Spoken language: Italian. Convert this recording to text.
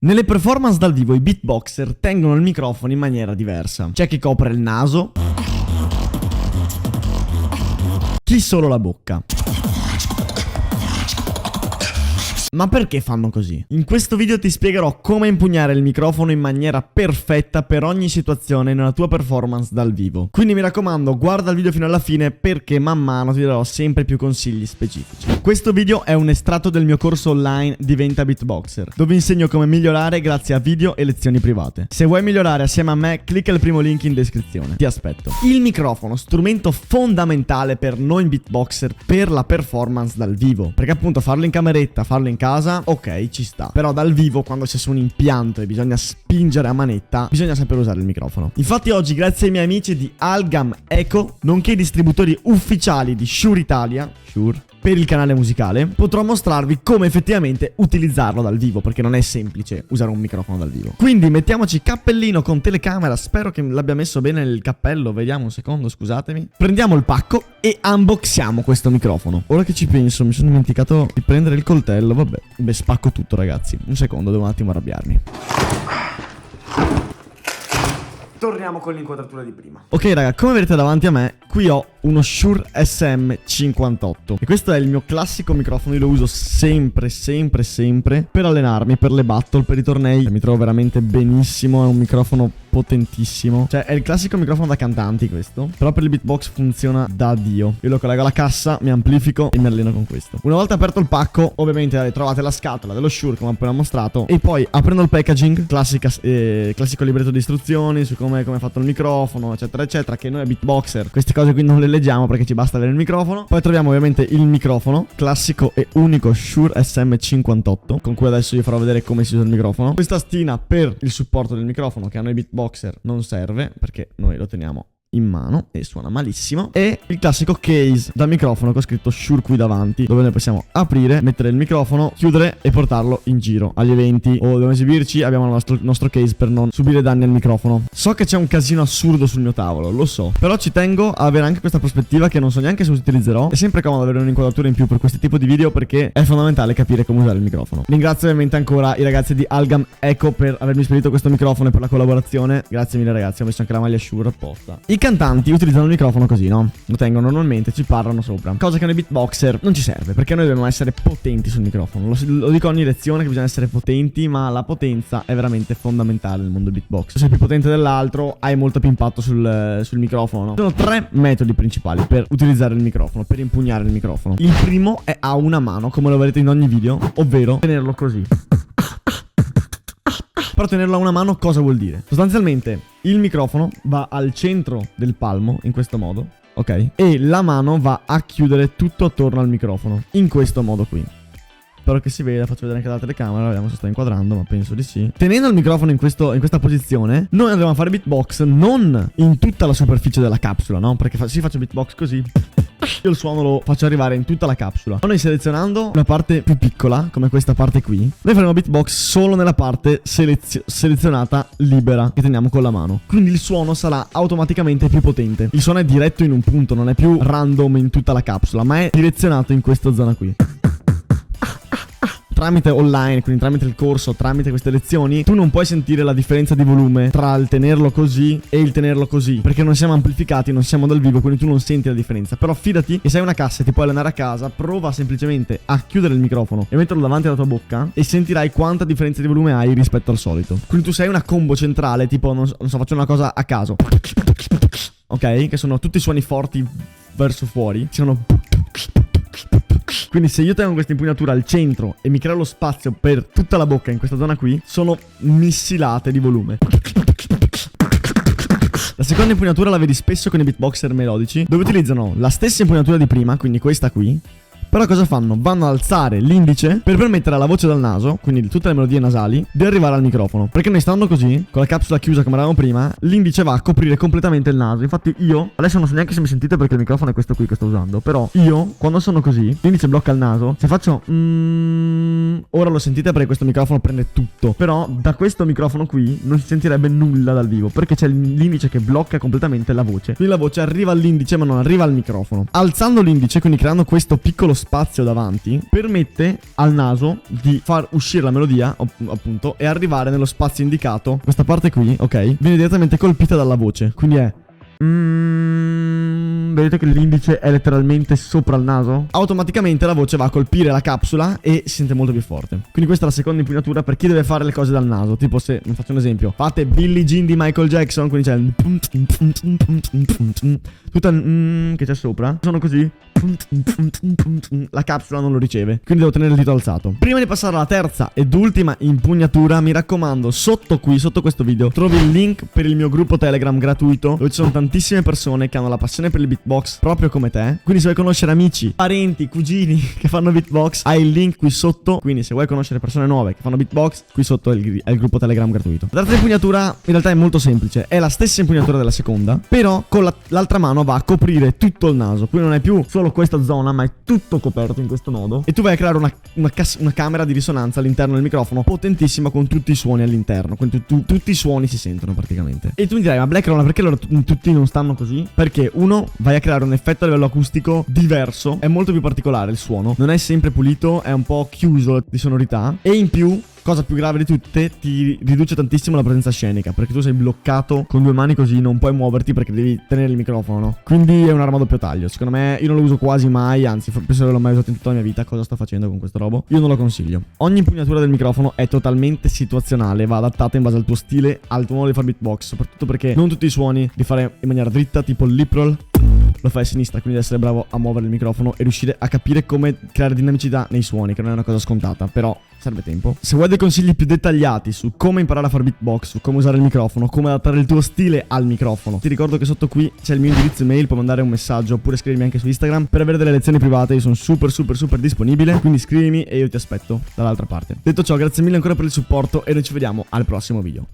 Nelle performance dal vivo i beatboxer tengono il microfono in maniera diversa. C'è chi copre il naso, chi solo la bocca. Ma perché fanno così? In questo video ti spiegherò come impugnare il microfono in maniera perfetta per ogni situazione nella tua performance dal vivo. Quindi mi raccomando, guarda il video fino alla fine perché man mano ti darò sempre più consigli specifici. Questo video è un estratto del mio corso online Diventa Beatboxer, dove insegno come migliorare grazie a video e lezioni private. Se vuoi migliorare assieme a me, clicca il primo link in descrizione. Ti aspetto. Il microfono, strumento fondamentale per noi beatboxer per la performance dal vivo. Perché appunto farlo in cameretta, farlo in casa, ok, ci sta. Però dal vivo, quando c'è su un impianto e bisogna spingere a manetta, bisogna saper usare il microfono. Infatti oggi, grazie ai miei amici di Algam Echo, nonché i distributori ufficiali di Shure Italia, Shure, per il canale musicale, potrò mostrarvi come effettivamente utilizzarlo dal vivo, perché non è semplice usare un microfono dal vivo. Quindi mettiamoci cappellino con telecamera, spero che l'abbia messo bene il cappello, vediamo un secondo, scusatemi. Prendiamo il pacco e unboxiamo questo microfono. Ora che ci penso, mi sono dimenticato di prendere il coltello, vabbè. Beh, spacco tutto ragazzi, un secondo, devo un attimo arrabbiarmi. Torniamo con l'inquadratura di prima. Ok raga, come vedete davanti a me, qui ho uno Shure SM58 e questo è il mio classico microfono. Io lo uso sempre per allenarmi, per le battle, per i tornei. Mi trovo veramente benissimo, è un microfono potentissimo. Cioè è il classico microfono da cantanti questo, però per il beatbox funziona da Dio. Io lo collego alla cassa, mi amplifico e mi alleno con questo. Una volta aperto il pacco, ovviamente trovate la scatola dello Shure come ho appena mostrato, e poi aprendo il packaging, classico libretto di istruzioni su come è fatto il microfono, eccetera eccetera, che noi beatboxer queste cose qui non le leggiamo perché ci basta avere il microfono. Poi troviamo ovviamente il microfono, classico e unico Shure SM58, con cui adesso vi farò vedere come si usa il microfono. Questa stina per il supporto del microfono, che a noi beatboxer non serve perché noi lo teniamo in mano e suona malissimo. E il classico case da microfono che ho scritto Shure qui davanti, dove noi possiamo aprire, mettere il microfono, chiudere e portarlo in giro agli eventi o dobbiamo esibirci. Abbiamo il nostro case per non subire danni al microfono. So che c'è un casino assurdo sul mio tavolo, lo so, però ci tengo a avere anche questa prospettiva che non so neanche se utilizzerò. È sempre comodo avere un'inquadratura in più per questo tipo di video perché è fondamentale capire come usare il microfono. Ringrazio ovviamente ancora i ragazzi di Algam Echo per avermi spedito questo microfono e per la collaborazione. Grazie mille ragazzi, ho messo anche la maglia Shure apposta. I cantanti utilizzano il microfono così, no? Lo tengono normalmente, ci parlano sopra. Cosa che noi beatboxer non ci serve, perché noi dobbiamo essere potenti sul microfono. Lo dico ogni lezione che bisogna essere potenti, ma la potenza è veramente fondamentale nel mondo beatbox. Se sei più potente dell'altro, hai molto più impatto sul microfono, no? Ci sono tre metodi principali per utilizzare il microfono, per impugnare il microfono. Il primo è a una mano, come lo vedete in ogni video, ovvero tenerlo così. Però tenerlo a una mano cosa vuol dire? Sostanzialmente il microfono va al centro del palmo in questo modo, ok? E la mano va a chiudere tutto attorno al microfono in questo modo qui. Spero che si veda, faccio vedere anche dalla telecamera, vediamo se sto inquadrando, ma penso di sì. Tenendo il microfono in questa posizione, noi andremo a fare beatbox non in tutta la superficie della capsula, no? Perché se faccio beatbox così, io il suono lo faccio arrivare in tutta la capsula. Noi selezionando una parte più piccola, come questa parte qui, noi faremo beatbox solo nella parte selezionata libera che teniamo con la mano. Quindi il suono sarà automaticamente più potente. Il suono è diretto in un punto, non è più random in tutta la capsula, ma è direzionato in questa zona qui. Tramite online, quindi tramite il corso, tramite queste lezioni, tu non puoi sentire la differenza di volume tra il tenerlo così e il tenerlo così, perché non siamo amplificati, non siamo dal vivo, quindi tu non senti la differenza. Però fidati che se hai una cassa e ti puoi allenare a casa, prova semplicemente a chiudere il microfono e metterlo davanti alla tua bocca e sentirai quanta differenza di volume hai rispetto al solito. Quindi tu sei una combo centrale, tipo, non so, faccio una cosa a caso, ok? Che sono tutti suoni forti verso fuori, sono... Quindi se io tengo questa impugnatura al centro e mi creo lo spazio per tutta la bocca in questa zona qui, sono missilate di volume. La seconda impugnatura la vedi spesso con i beatboxer melodici, dove utilizzano la stessa impugnatura di prima, quindi questa qui. Però cosa fanno? Vanno ad alzare l'indice per permettere alla voce dal naso, quindi di tutte le melodie nasali, di arrivare al microfono. Perché noi stando così, con la capsula chiusa come eravamo prima, l'indice va a coprire completamente il naso. Infatti io, adesso non so neanche se mi sentite perché il microfono è questo qui che sto usando, però io, quando sono così, l'indice blocca il naso. Se faccio ora lo sentite perché questo microfono prende tutto. Però da questo microfono qui non si sentirebbe nulla dal vivo, perché c'è l'indice che blocca completamente la voce. Quindi la voce arriva all'indice ma non arriva al microfono. Alzando l'indice, quindi creando questo piccolo spazio davanti permette al naso di far uscire la melodia, appunto, e arrivare nello spazio indicato. Questa parte qui, ok, viene direttamente colpita dalla voce. Quindi è... vedete che l'indice è letteralmente sopra il naso? Automaticamente la voce va a colpire la capsula e si sente molto più forte. Quindi questa è la seconda impugnatura per chi deve fare le cose dal naso. Tipo se, faccio un esempio, fate Billie Jean di Michael Jackson, quindi c'è il tutto il che c'è sopra. Sono così. La capsula non lo riceve, quindi devo tenere il dito alzato. Prima di passare alla terza ed ultima impugnatura, mi raccomando, sotto questo video trovi il link per il mio gruppo Telegram gratuito, dove ci sono tantissime persone che hanno la passione per il beatbox proprio come te. Quindi se vuoi conoscere amici, parenti, cugini che fanno beatbox, hai il link qui sotto. Quindi se vuoi conoscere persone nuove che fanno beatbox, qui sotto è il gruppo Telegram gratuito. La terza impugnatura in realtà è molto semplice, è la stessa impugnatura della seconda, però con l'altra mano va a coprire tutto il naso. Quindi non è più solo questa zona, ma è tutto coperto in questo modo. E tu vai a creare una camera di risonanza all'interno del microfono potentissima, con tutti i suoni all'interno. Quindi tutti i suoni si sentono praticamente. E tu mi dirai, ma Black Rolla, perché loro tutti non stanno così? Perché uno, vai a creare un effetto a livello acustico diverso, è molto più particolare il suono, non è sempre pulito, è un po' chiuso di sonorità. E in più, cosa più grave di tutte, ti riduce tantissimo la presenza scenica, perché tu sei bloccato con due mani così, non puoi muoverti perché devi tenere il microfono, no? Quindi è un'arma a doppio taglio. Secondo me io non lo uso quasi mai, anzi penso che l'ho mai usato in tutta la mia vita. Cosa sto facendo con questo robo? Io non lo consiglio. Ogni impugnatura del microfono è totalmente situazionale, va adattata in base al tuo stile, al tuo modo di fare beatbox, soprattutto perché non tutti i suoni li fare in maniera dritta, tipo il lip roll lo fai a sinistra, quindi devi essere bravo a muovere il microfono e riuscire a capire come creare dinamicità nei suoni, che non è una cosa scontata, però serve tempo. Se vuoi dei consigli più dettagliati su come imparare a fare beatbox, su come usare il microfono, come adattare il tuo stile al microfono, ti ricordo che sotto qui c'è il mio indirizzo email, puoi mandare un messaggio oppure scrivermi anche su Instagram per avere delle lezioni private. Io sono super disponibile, quindi scrivimi e io ti aspetto dall'altra parte. Detto ciò, grazie mille ancora per il supporto e noi ci vediamo al prossimo video.